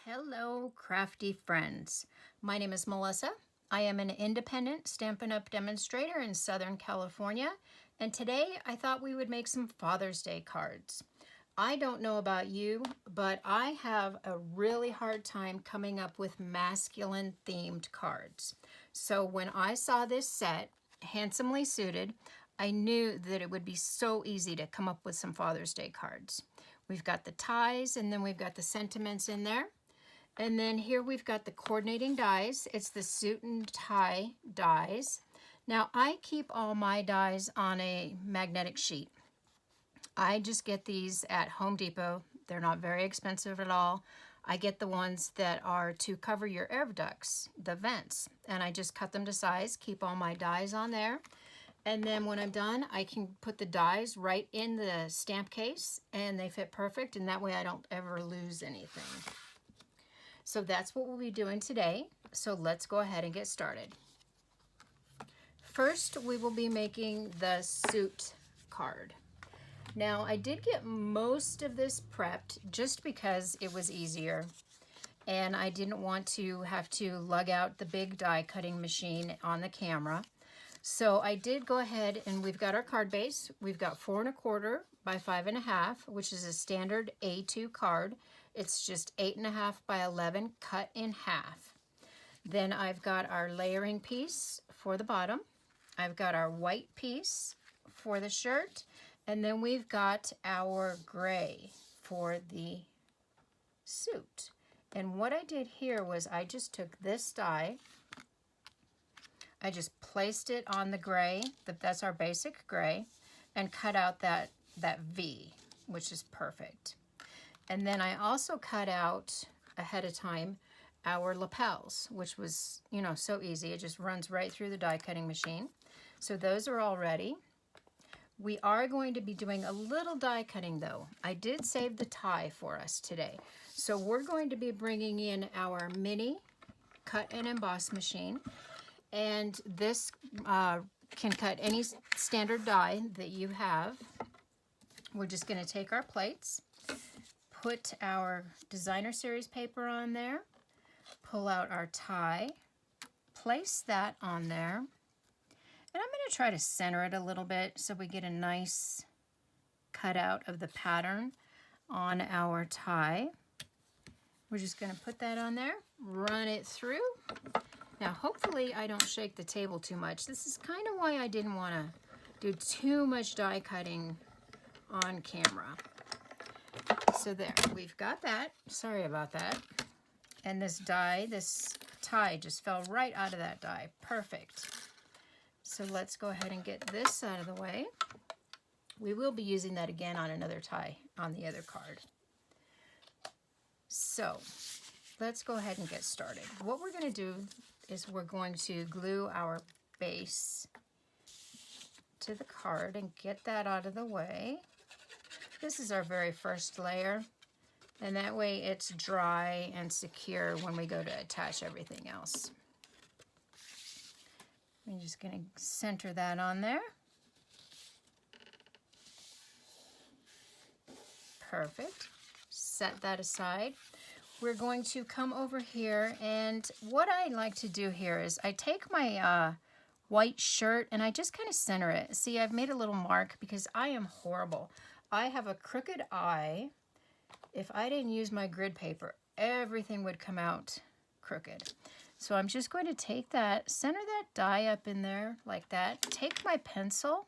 Hello, crafty friends. My name is Melissa. I am an independent Stampin' Up! Demonstrator in Southern California, and today I thought we would make some Father's Day cards. I don't know about you, but I have a really hard time coming up with masculine themed cards. So when I saw this set, Handsomely Suited, I knew that it would be so easy to come up with some Father's Day cards. We've got the ties, and then we've got the sentiments in there. And then here we've got the coordinating dies. It's the suit and tie dies. Now I keep all my dies on a magnetic sheet. I just get these at Home Depot. They're not very expensive at all. I get the ones that are to cover your air ducts, the vents, and I just cut them to size, keep all my dies on there. And then when I'm done, I can put the dies right in the stamp case and they fit perfect, and that way I don't ever lose anything. So that's what we'll be doing today. So let's go ahead and get started. First, we will be making the suit card. Now, I did get most of this prepped just because it was easier, and I didn't want to have to lug out the big die cutting machine on the camera. So I did go ahead, and we've got our card base. We've got 4 1/4 by 5 1/2, which is a standard A2 card. It's just 8 1/2 by 11 cut in half. Then I've got our layering piece for the bottom. I've got our white piece for the shirt. And then we've got our gray for the suit. And what I did here was I just took this die, I just placed it on the gray, that's our basic gray, and cut out that V, which is perfect. And then I also cut out ahead of time our lapels, which was, so easy. It just runs right through the die cutting machine. So those are all ready. We are going to be doing a little die cutting though. I did save the tie for us today. So we're going to be bringing in our mini cut and emboss machine. And this can cut any standard die that you have. We're just going to take our plates, put our designer series paper on there, pull out our tie, place that on there, and I'm going to try to center it a little bit so we get a nice cutout of the pattern on our tie. We're just going to put that on there, run it through. Now hopefully I don't shake the table too much. This is kind of why I didn't want to do too much die cutting on camera. So there, we've got that. Sorry about that. And this tie just fell right out of that die. Perfect. So let's go ahead and get this out of the way. We will be using that again on another tie on the other card. So let's go ahead and get started. What we're going to do is we're going to glue our base to the card and get that out of the way. This is our very first layer, and that way it's dry and secure when we go to attach everything else. I'm just going to center that on there. Perfect. Set that aside. We're going to come over here, and what I like to do here is I take my white shirt and I just kind of center it. See, I've made a little mark because I am horrible. I have a crooked eye. If I didn't use my grid paper, everything would come out crooked. So I'm just going to take that, center that die up in there like that, take my pencil,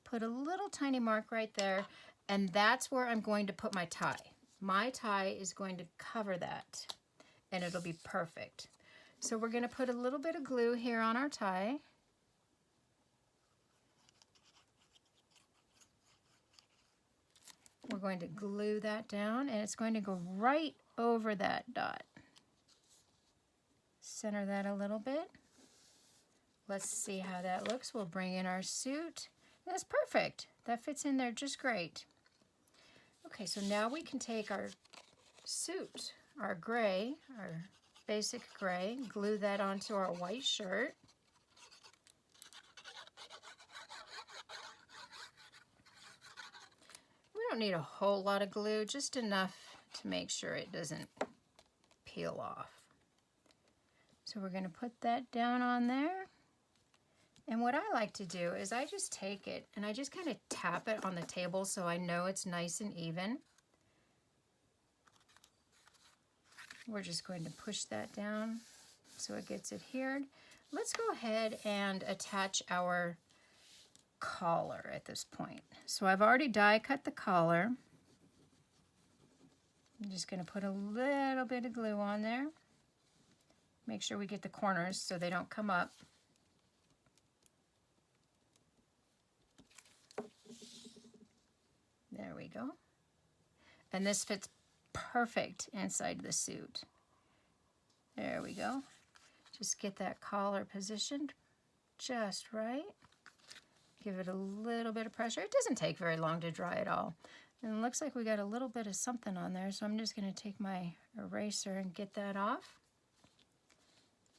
put a little tiny mark right there, and that's where I'm going to put my tie. My tie is going to cover that, and it'll be perfect. So we're going to put a little bit of glue here on our tie. We're going to glue that down, and it's going to go right over that dot. Center that a little bit. Let's see how that looks. We'll bring in our suit. That's perfect. That fits in there just great. Okay, so now we can take our suit, our gray, our basic gray, glue that onto our white shirt. We don't need a whole lot of glue, just enough to make sure it doesn't peel off. So we're going to put that down on there. And what I like to do is I just take it and I just kind of tap it on the table so I know it's nice and even. We're just going to push that down so it gets adhered. Let's go ahead and attach our collar at this point. So I've already die cut the collar. I'm just going to put a little bit of glue on there. Make sure we get the corners so they don't come up. There we go. And this fits perfect inside the suit. There we go. Just get that collar positioned just right. Give it a little bit of pressure. It doesn't take very long to dry at all. And it looks like we got a little bit of something on there, so I'm just going to take my eraser and get that off.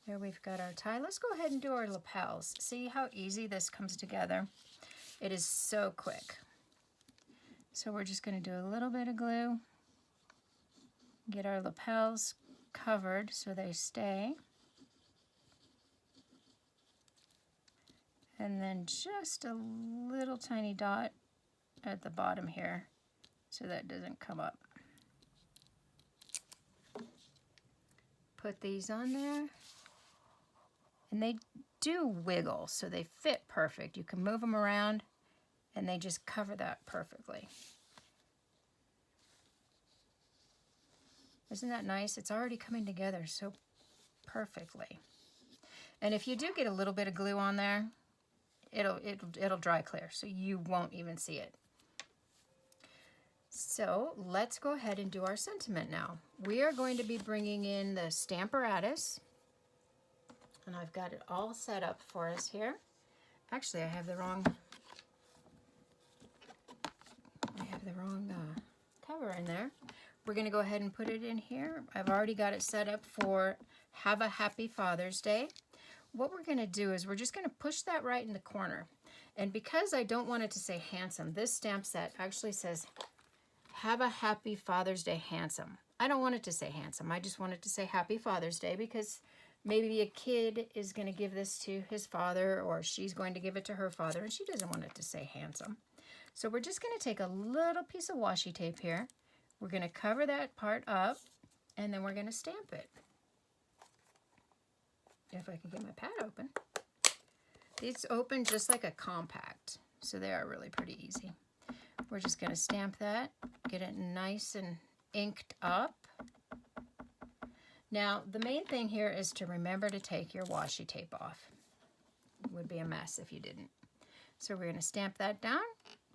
There we've got our tie. Let's go ahead and do our lapels. See how easy this comes together? It is so quick. So we're just going to do a little bit of glue. Get our lapels covered so they stay. And then just a little tiny dot at the bottom here so that doesn't come up. Put these on there. And they do wiggle, so they fit perfect. You can move them around and they just cover that perfectly. Isn't that nice? It's already coming together so perfectly. And if you do get a little bit of glue on there, it'll dry clear, so you won't even see it. So let's go ahead and do our sentiment now. We are going to be bringing in the Stamparatus, and I've got it all set up for us here. Actually, I have the wrong cover in there. We're going to go ahead and put it in here. I've already got it set up for Have a Happy Father's Day. What we're going to do is we're just going to push that right in the corner. And because I don't want it to say handsome, this stamp set actually says Have a Happy Father's Day Handsome. I don't want it to say handsome. I just want it to say Happy Father's Day because maybe a kid is going to give this to his father or she's going to give it to her father and she doesn't want it to say handsome. So we're just going to take a little piece of washi tape here. We're going to cover that part up and then we're going to stamp it. If I can get my pad open. These open just like a compact, so they are really pretty easy. We're just going to stamp that, get it nice and inked up. Now, the main thing here is to remember to take your washi tape off. It would be a mess if you didn't. So we're going to stamp that down,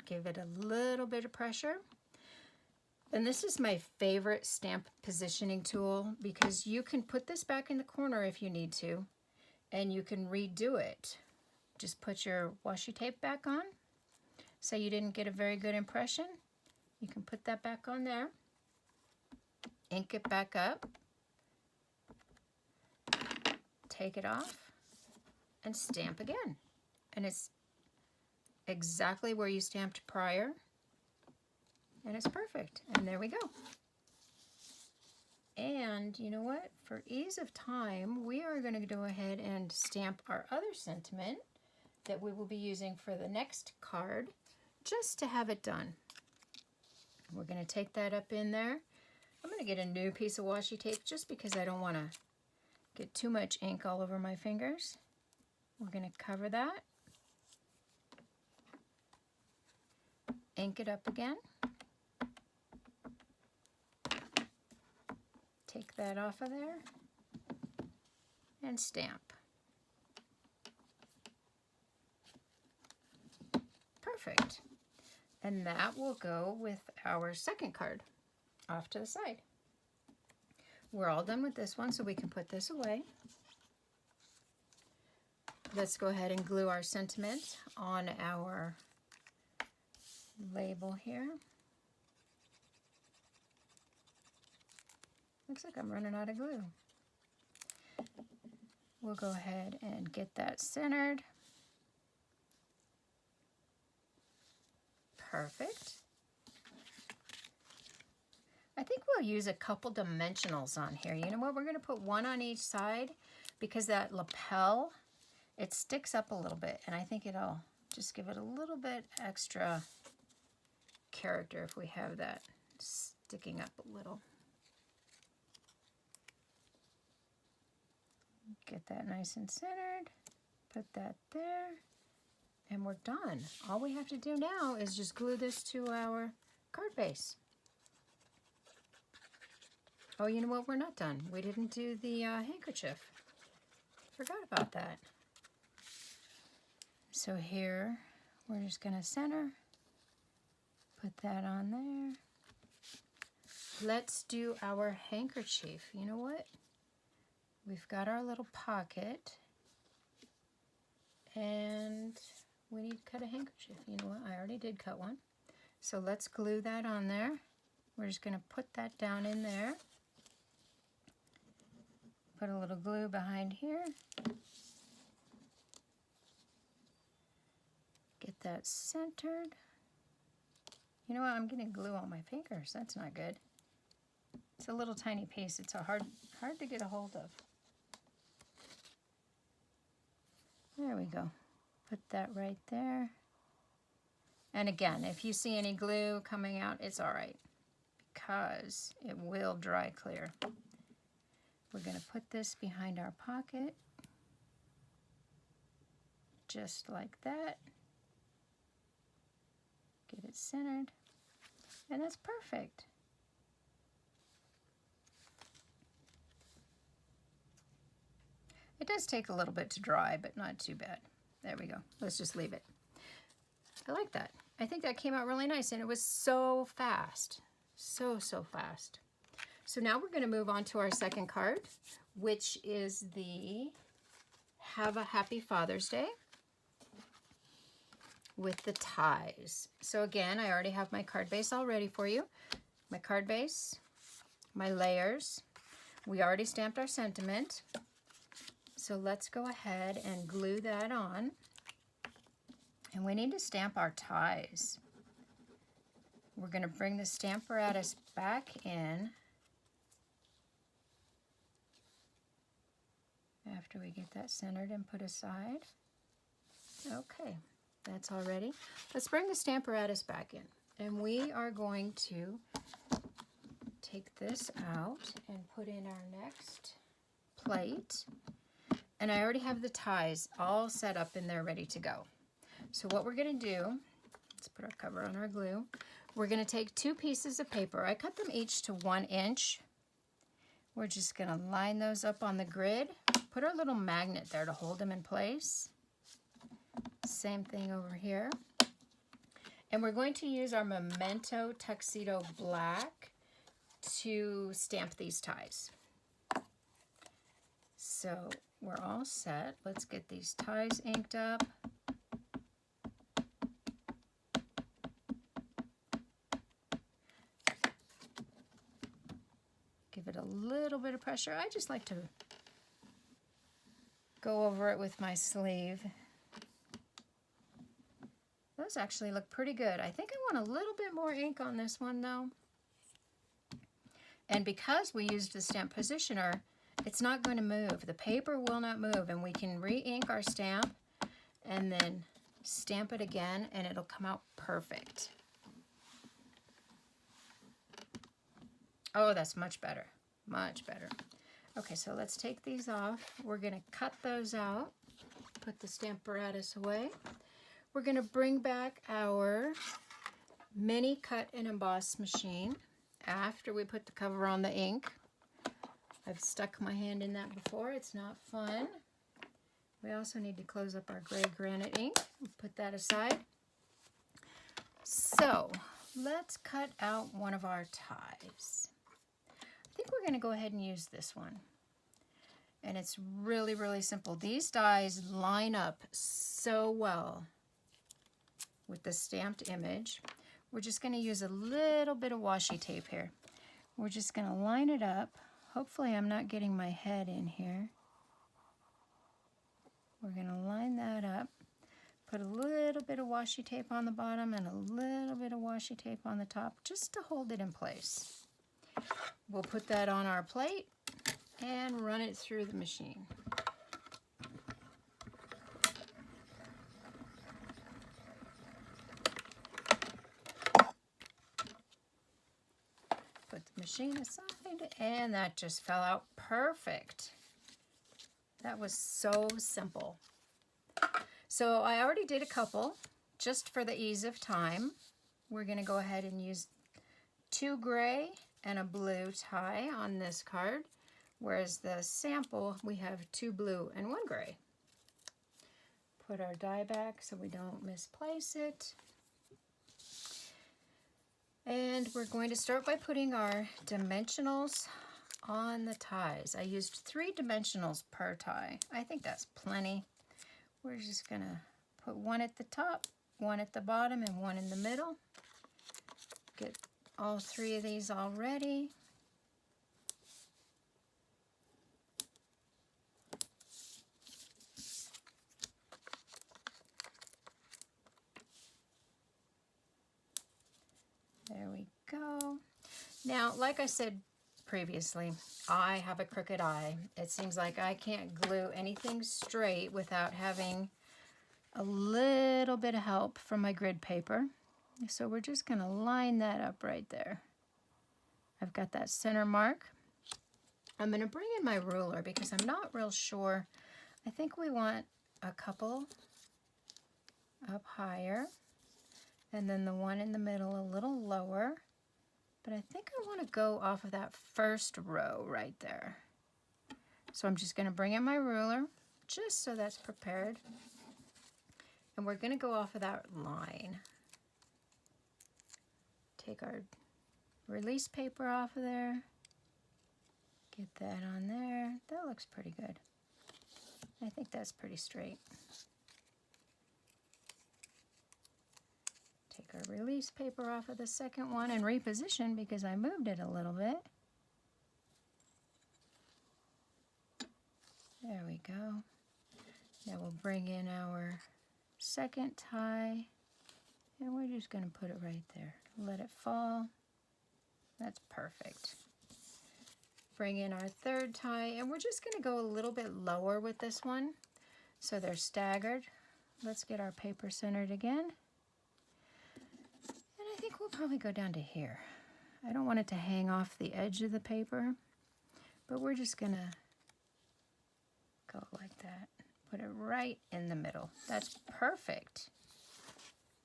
give it a little bit of pressure. And this is my favorite stamp positioning tool because you can put this back in the corner if you need to, and you can redo it. Just put your washi tape back on. Say you didn't get a very good impression. You can put that back on there, ink it back up, take it off, and stamp again. And it's exactly where you stamped prior. And it's perfect. And there we go. And you know what? For ease of time, we are going to go ahead and stamp our other sentiment that we will be using for the next card, just to have it done. We're going to take that up in there. I'm going to get a new piece of washi tape just because I don't want to get too much ink all over my fingers. We're going to cover that. Ink it up again. Take that off of there and stamp. Perfect. And that will go with our second card off to the side. We're all done with this one, so we can put this away. Let's go ahead and glue our sentiment on our label here. Looks like I'm running out of glue. We'll go ahead and get that centered. Perfect. I think we'll use a couple dimensionals on here. You know what? We're going to put one on each side because that lapel, it sticks up a little bit, and I think it'll just give it a little bit extra character if we have that sticking up a little. Get that nice and centered, put that there, and we're done. All we have to do now is just glue this to our card base. Oh, you know what? We're not done. We didn't do the handkerchief. Forgot about that. So here, we're just going to center, put that on there. Let's do our handkerchief. You know what? We've got our little pocket, and we need to cut a handkerchief. You know what? I already did cut one. So let's glue that on there. We're just going to put that down in there. Put a little glue behind here. Get that centered. You know what? I'm getting glue on my fingers. That's not good. It's a little tiny piece. It's hard to get a hold of. There we go. Put that right there. And again, if you see any glue coming out, it's all right because it will dry clear. We're going to put this behind our pocket, just like that. Get it centered, and that's perfect. It does take a little bit to dry, but not too bad. There we go. Let's just leave it. I like that. I think that came out really nice, and it was so fast. So fast. So now we're going to move on to our second card, which is the Have a Happy Father's Day with the ties. So again, I already have my card base all ready for you. My card base, my layers. We already stamped our sentiment. So let's go ahead and glue that on. And we need to stamp our ties. We're going to bring the Stamparatus back in after we get that centered and put aside. Okay, that's all ready. Let's bring the Stamparatus back in. And we are going to take this out and put in our next plate. And I already have the ties all set up in there ready to go. So what we're going to do, let's put our cover on our glue. We're going to take 2 pieces of paper. I cut them each to 1 inch. We're just going to line those up on the grid. Put our little magnet there to hold them in place. Same thing over here. And we're going to use our Memento Tuxedo Black to stamp these ties. So we're all set. Let's get these ties inked up. Give it a little bit of pressure. I just like to go over it with my sleeve. Those actually look pretty good. I think I want a little bit more ink on this one though. And because we used the stamp positioner, it's not going to move. The paper will not move, and we can re-ink our stamp and then stamp it again and it'll come out perfect. Oh, that's much better. Much better. Okay, so let's take these off. We're going to cut those out. Put the Stamparatus away. We're going to bring back our mini cut and emboss machine after we put the cover on the ink. I've stuck my hand in that before. It's not fun. We also need to close up our gray granite ink. Put that aside. So let's cut out one of our ties. I think we're going to go ahead and use this one. And it's really, really simple. These dies line up so well with the stamped image. We're just going to use a little bit of washi tape here. We're just going to line it up. Hopefully I'm not getting my head in here. We're going to line that up. Put a little bit of washi tape on the bottom and a little bit of washi tape on the top just to hold it in place. We'll put that on our plate and run it through the machine. Put the machine aside, and that just fell out perfect. That was so simple. So I already did a couple, just for the ease of time. We're going to go ahead and use 2 gray and a blue tie on this card, whereas the sample we have 2 blue and 1 gray. Put our die back so we don't misplace it. And we're going to start by putting our dimensionals on the ties. I used 3 dimensionals per tie. I think that's plenty. We're just going to put 1 at the top, 1 at the bottom, and 1 in the middle. Get all 3 of these all ready. There we go. Now, like I said previously, I have a crooked eye. It seems like I can't glue anything straight without having a little bit of help from my grid paper. So we're just going to line that up right there. I've got that center mark. I'm going to bring in my ruler because I'm not real sure. I think we want a couple up higher, and then the one in the middle a little lower. But I think I want to go off of that first row right there. So I'm just going to bring in my ruler just so that's prepared. And we're going to go off of that line. Take our release paper off of there. Get that on there. That looks pretty good. I think that's pretty straight. Take our release paper off of the second one and reposition because I moved it a little bit. There we go. Now we'll bring in our second tie, and we're just going to put it right there. Let it fall. That's perfect. Bring in our third tie, and we're just going to go a little bit lower with this one so they're staggered. Let's get our paper centered again. And I think we'll probably go down to here. I don't want it to hang off the edge of the paper, but we're just going to go like that. Put it right in the middle. That's perfect.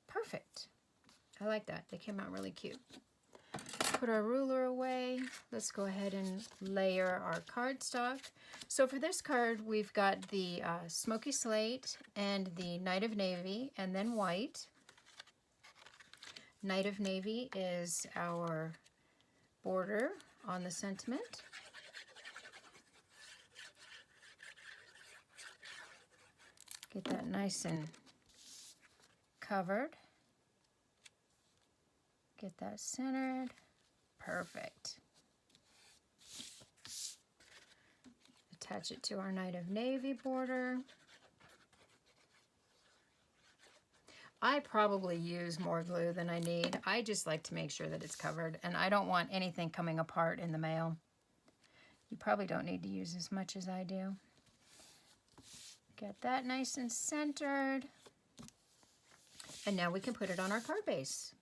Perfect. I like that. They came out really cute. Put our ruler away. Let's go ahead and layer our cardstock. So for this card, we've got the Smoky Slate and the Night of Navy, and then white. Night of Navy is our border on the sentiment. Get that nice and covered. Get that centered. Perfect. Attach it to our Night of Navy border. I probably use more glue than I need. I just like to make sure that it's covered, and I don't want anything coming apart in the mail. You probably don't need to use as much as I do. Get that nice and centered. And now we can put it on our card base.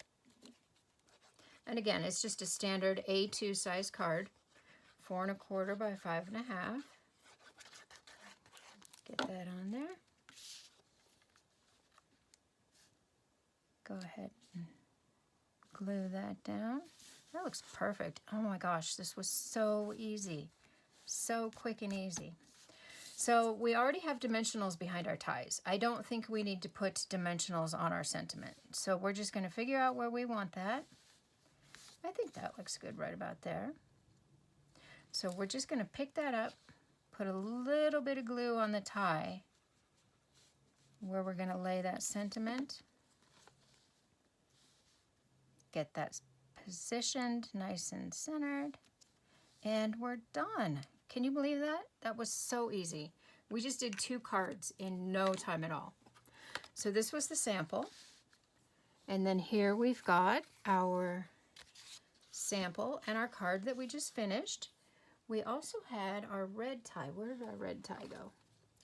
And again, it's just a standard A2 size card, 4 1/4 by 5 1/2. Get that on there. Go ahead and glue that down. That looks perfect. Oh my gosh, this was so easy. So quick and easy. So we already have dimensionals behind our ties. I don't think we need to put dimensionals on our sentiment. So we're just going to figure out where we want that. I think that looks good right about there. So we're just going to pick that up, put a little bit of glue on the tie where we're going to lay that sentiment. Get that positioned nice and centered, and we're done. Can you believe that? That was so easy. We just did 2 cards in no time at all. So this was the sample, and then here we've got our sample and our card that we just finished. We also had our red tie. Where did our red tie go?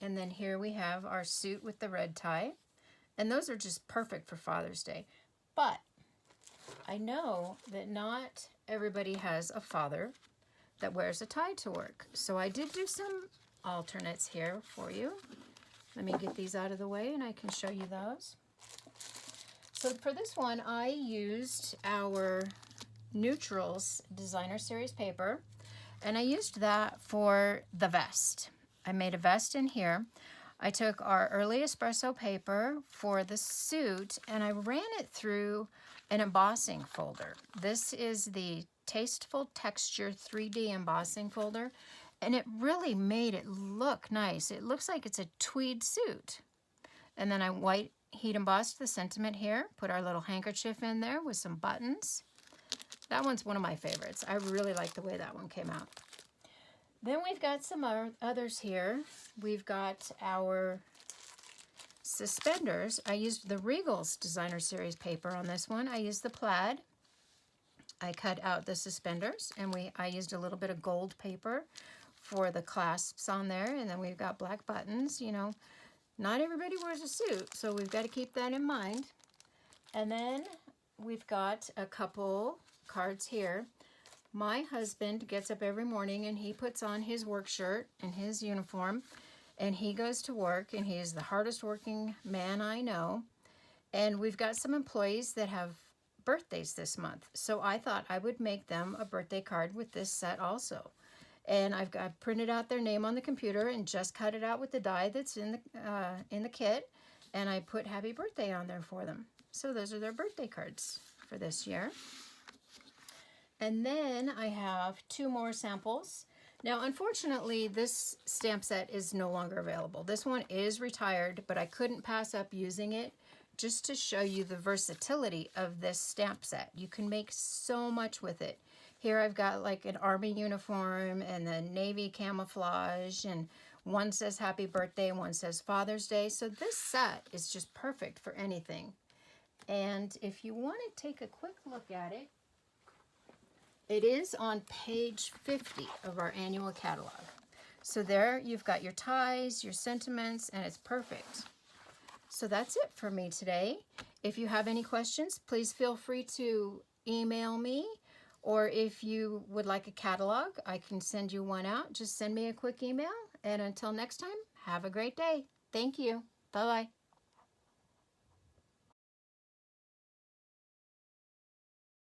And then here we have our suit with the red tie. And those are just perfect for Father's Day. But I know that not everybody has a father that wears a tie to work. So I did do some alternates here for you. Let me get these out of the way and I can show you those. So for this one, I used our Neutrals Designer Series paper, and I used that for the vest. I made a vest in here. I took our early espresso paper for the suit and I ran it through an embossing folder. This is the Tasteful Texture 3D embossing folder, and it really made it look nice. It looks like it's a tweed suit. And then I white heat embossed the sentiment here, put our little handkerchief in there with some buttons. That one's one of my favorites. I really like the way that one came out. Then we've got some others here. We've got our suspenders. I used the Regals Designer Series paper on this one. I used the plaid. I cut out the suspenders, and I used a little bit of gold paper for the clasps on there, and then we've got black buttons. You know, not everybody wears a suit, so we've got to keep that in mind. And then we've got a couple cards here. My husband gets up every morning and he puts on his work shirt and his uniform, and he goes to work, and he is the hardest working man I know. And we've got some employees that have birthdays this month, so I thought I would make them a birthday card with this set also. And I've printed out their name on the computer and just cut it out with the die that's in the kit, and I put happy birthday on there for them. So those are their birthday cards for this year. And then I have two more samples. Now, unfortunately, this stamp set is no longer available. This one is retired, but I couldn't pass up using it just to show you the versatility of this stamp set. You can make so much with it. Here I've got like an army uniform and the navy camouflage, and one says happy birthday and one says Father's Day. So this set is just perfect for anything. And if you want to take a quick look at it, it is on page 50 of our annual catalog. So there you've got your ties, your sentiments, and it's perfect. So that's it for me today. If you have any questions, please feel free to email me, or if you would like a catalog, I can send you one out. Just send me a quick email, and until next time, have a great day. Thank you. Bye-bye.